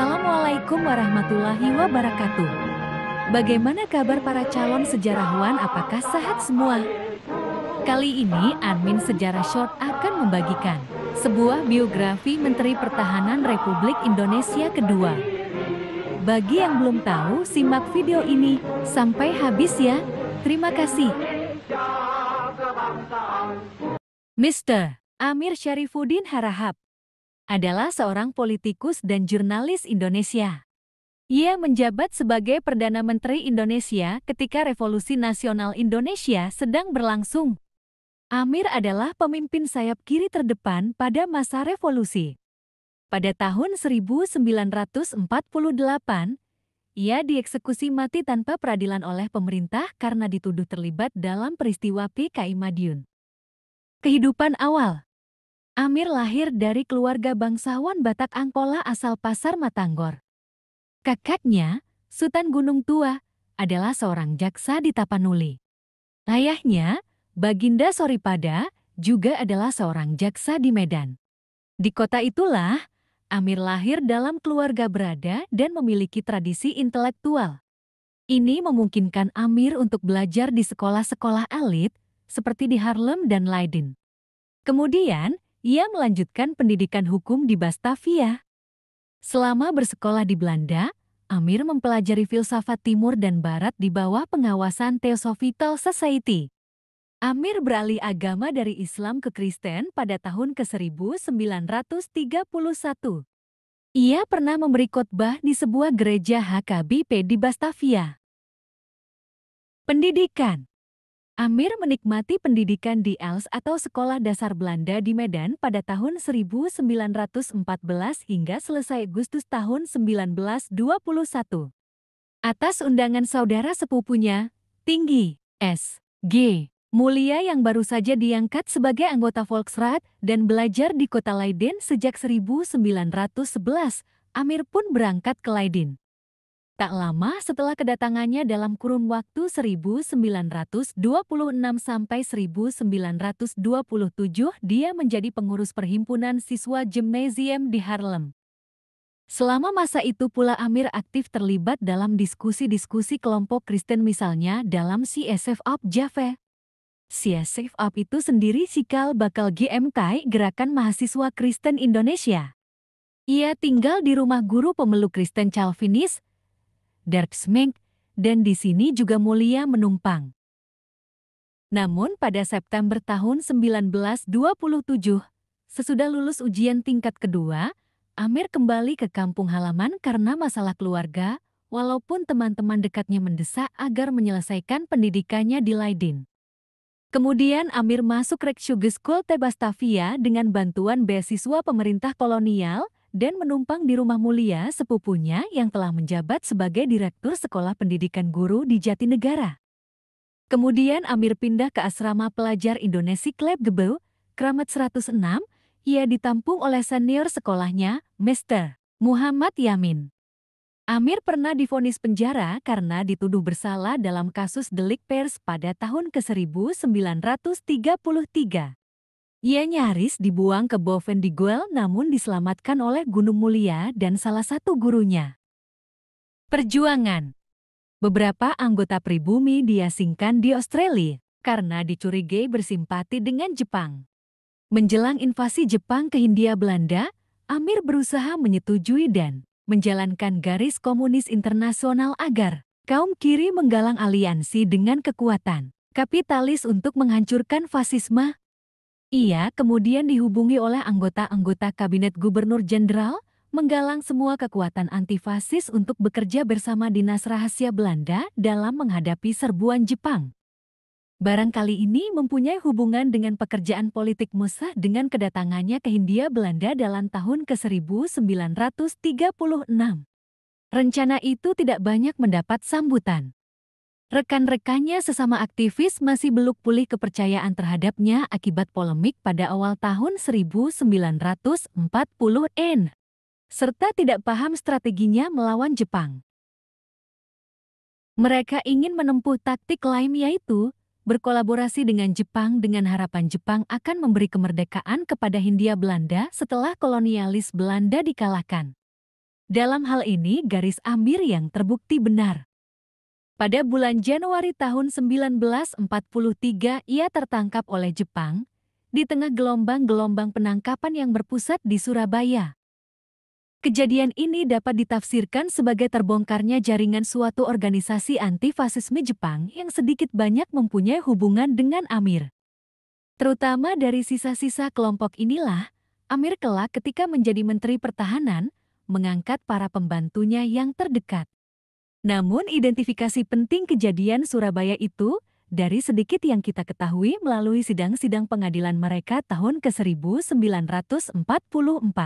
Assalamualaikum warahmatullahi wabarakatuh. Bagaimana kabar para calon sejarawan? Apakah sehat semua? Kali ini admin Sejarah Short akan membagikan sebuah biografi Menteri Pertahanan Republik Indonesia kedua. Bagi yang belum tahu, simak video ini sampai habis ya. Terima kasih. Mr. Amir Syarifuddin Harahap adalah seorang politikus dan jurnalis Indonesia. Ia menjabat sebagai Perdana Menteri Indonesia ketika Revolusi Nasional Indonesia sedang berlangsung. Amir adalah pemimpin sayap kiri terdepan pada masa revolusi. Pada tahun 1948, ia dieksekusi mati tanpa peradilan oleh pemerintah karena dituduh terlibat dalam peristiwa PKI Madiun. Kehidupan awal. Amir lahir dari keluarga bangsawan Batak Angkola asal Pasar Matanggor. Kakaknya, Sutan Gunung Tua, adalah seorang jaksa di Tapanuli. Ayahnya, Baginda Soripada, juga adalah seorang jaksa di Medan. Di kota itulah, Amir lahir dalam keluarga berada dan memiliki tradisi intelektual. Ini memungkinkan Amir untuk belajar di sekolah-sekolah elit seperti di Haarlem dan Leiden. Kemudian, ia melanjutkan pendidikan hukum di Batavia. Selama bersekolah di Belanda, Amir mempelajari filsafat Timur dan Barat di bawah pengawasan Theosophical Society. Amir beralih agama dari Islam ke Kristen pada tahun ke-1931. Ia pernah memberi khotbah di sebuah gereja HKBP di Batavia. Pendidikan. Amir menikmati pendidikan di ELS atau Sekolah Dasar Belanda di Medan pada tahun 1914 hingga selesai Agustus tahun 1921. Atas undangan saudara sepupunya, Tinggi, S.G. Mulia yang baru saja diangkat sebagai anggota Volksraad dan belajar di kota Leiden sejak 1911, Amir pun berangkat ke Leiden. Tak lama setelah kedatangannya dalam kurun waktu 1926 sampai 1927, dia menjadi pengurus perhimpunan siswa gimnasium di Haarlem. Selama masa itu pula Amir aktif terlibat dalam diskusi-diskusi kelompok Kristen misalnya dalam CSF-UP Jave. CSF-UP itu sendiri cikal bakal GMK Gerakan Mahasiswa Kristen Indonesia. Ia tinggal di rumah guru pemeluk Kristen Calvinis, Derksmink, dan di sini juga Mulia menumpang. Namun pada September tahun 1927, sesudah lulus ujian tingkat kedua, Amir kembali ke kampung halaman karena masalah keluarga, walaupun teman-teman dekatnya mendesak agar menyelesaikan pendidikannya di Leiden. Kemudian Amir masuk Rijkshogeschool te Batavia dengan bantuan beasiswa pemerintah kolonial, dan menumpang di rumah Mulia sepupunya yang telah menjabat sebagai Direktur Sekolah Pendidikan Guru di Jatinegara. Kemudian Amir pindah ke asrama pelajar Indonesia Klebgebouw, Kramat 106, ia ditampung oleh senior sekolahnya, Mr. Muhammad Yamin. Amir pernah divonis penjara karena dituduh bersalah dalam kasus delik pers pada tahun ke-1933. Ia nyaris dibuang ke Bovendigul namun diselamatkan oleh Gunung Mulia dan salah satu gurunya. Perjuangan. Beberapa anggota pribumi diasingkan di Australia karena dicurigai bersimpati dengan Jepang. Menjelang invasi Jepang ke Hindia Belanda, Amir berusaha menyetujui dan menjalankan garis komunis internasional agar kaum kiri menggalang aliansi dengan kekuatan kapitalis untuk menghancurkan fasisme. Ia kemudian dihubungi oleh anggota-anggota Kabinet Gubernur Jenderal, menggalang semua kekuatan antifasis untuk bekerja bersama Dinas Rahasia Belanda dalam menghadapi serbuan Jepang. Barangkali ini mempunyai hubungan dengan pekerjaan politik Musa dengan kedatangannya ke Hindia Belanda dalam tahun ke-1936. Rencana itu tidak banyak mendapat sambutan. Rekan-rekannya sesama aktivis masih belum pulih kepercayaan terhadapnya akibat polemik pada awal tahun 1940-an, serta tidak paham strateginya melawan Jepang. Mereka ingin menempuh taktik lain yaitu berkolaborasi dengan Jepang dengan harapan Jepang akan memberi kemerdekaan kepada Hindia Belanda setelah kolonialis Belanda dikalahkan. Dalam hal ini garis Amir yang terbukti benar. Pada bulan Januari tahun 1943 ia tertangkap oleh Jepang di tengah gelombang-gelombang penangkapan yang berpusat di Surabaya. Kejadian ini dapat ditafsirkan sebagai terbongkarnya jaringan suatu organisasi anti-fasisme Jepang yang sedikit banyak mempunyai hubungan dengan Amir. Terutama dari sisa-sisa kelompok inilah, Amir kelak ketika menjadi Menteri Pertahanan, mengangkat para pembantunya yang terdekat. Namun identifikasi penting kejadian Surabaya itu, dari sedikit yang kita ketahui melalui sidang-sidang pengadilan mereka tahun ke-1944.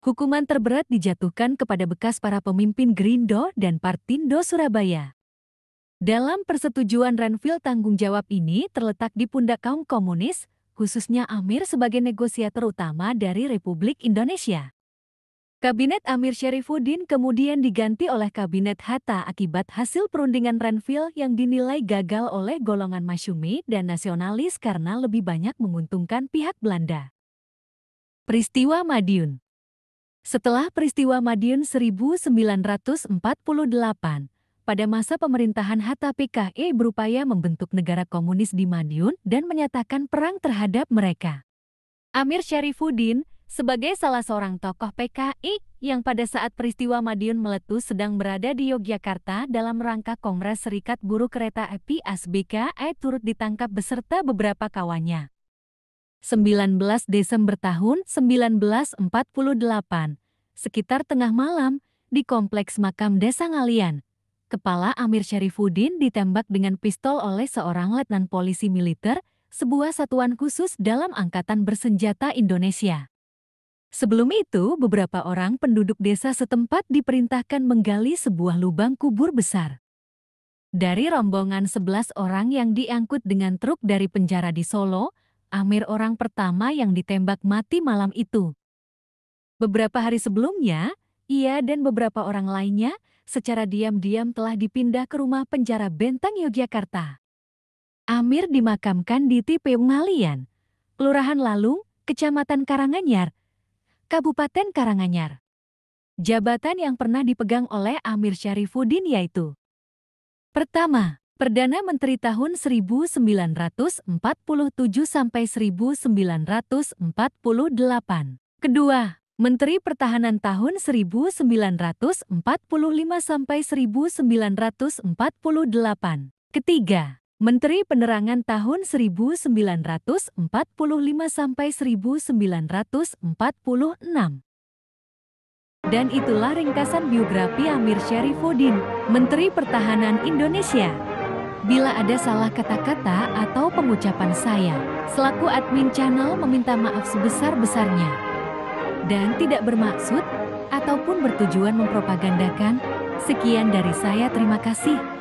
Hukuman terberat dijatuhkan kepada bekas para pemimpin Gerindo dan Partindo Surabaya. Dalam persetujuan Renville tanggung jawab ini terletak di pundak kaum komunis, khususnya Amir sebagai negosiator utama dari Republik Indonesia. Kabinet Amir Syarifuddin kemudian diganti oleh Kabinet Hatta akibat hasil perundingan Renville yang dinilai gagal oleh golongan Masyumi dan nasionalis karena lebih banyak menguntungkan pihak Belanda. Peristiwa Madiun. Setelah peristiwa Madiun 1948, pada masa pemerintahan Hatta PKI berupaya membentuk negara komunis di Madiun dan menyatakan perang terhadap mereka. Amir Syarifuddin, sebagai salah seorang tokoh PKI yang pada saat peristiwa Madiun meletus sedang berada di Yogyakarta dalam rangka Kongres Serikat Buruh Kereta Api (ASBK), turut ditangkap beserta beberapa kawannya. 19 Desember tahun 1948, sekitar tengah malam, di kompleks makam Desa Ngalian, Kepala Amir Syarifuddin ditembak dengan pistol oleh seorang letnan polisi militer, sebuah satuan khusus dalam Angkatan Bersenjata Indonesia. Sebelum itu, beberapa orang penduduk desa setempat diperintahkan menggali sebuah lubang kubur besar. Dari rombongan 11 orang yang diangkut dengan truk dari penjara di Solo, Amir orang pertama yang ditembak mati malam itu. Beberapa hari sebelumnya, ia dan beberapa orang lainnya secara diam-diam telah dipindah ke rumah penjara Bentang Yogyakarta. Amir dimakamkan di TPU Ngalian, Kelurahan Lalung, Kecamatan Karanganyar, Kabupaten Karanganyar. Jabatan yang pernah dipegang oleh Amir Syarifuddin yaitu: pertama, Perdana Menteri tahun 1947 sampai 1948. Kedua, Menteri Pertahanan tahun 1945 sampai 1948. Ketiga, Menteri Penerangan tahun 1945 sampai 1946. Dan itulah ringkasan biografi Amir Syarifuddin, Menteri Pertahanan Indonesia. Bila ada salah kata-kata atau pengucapan saya, selaku admin channel meminta maaf sebesar-besarnya. Dan tidak bermaksud ataupun bertujuan mempropagandakan. Sekian dari saya, terima kasih.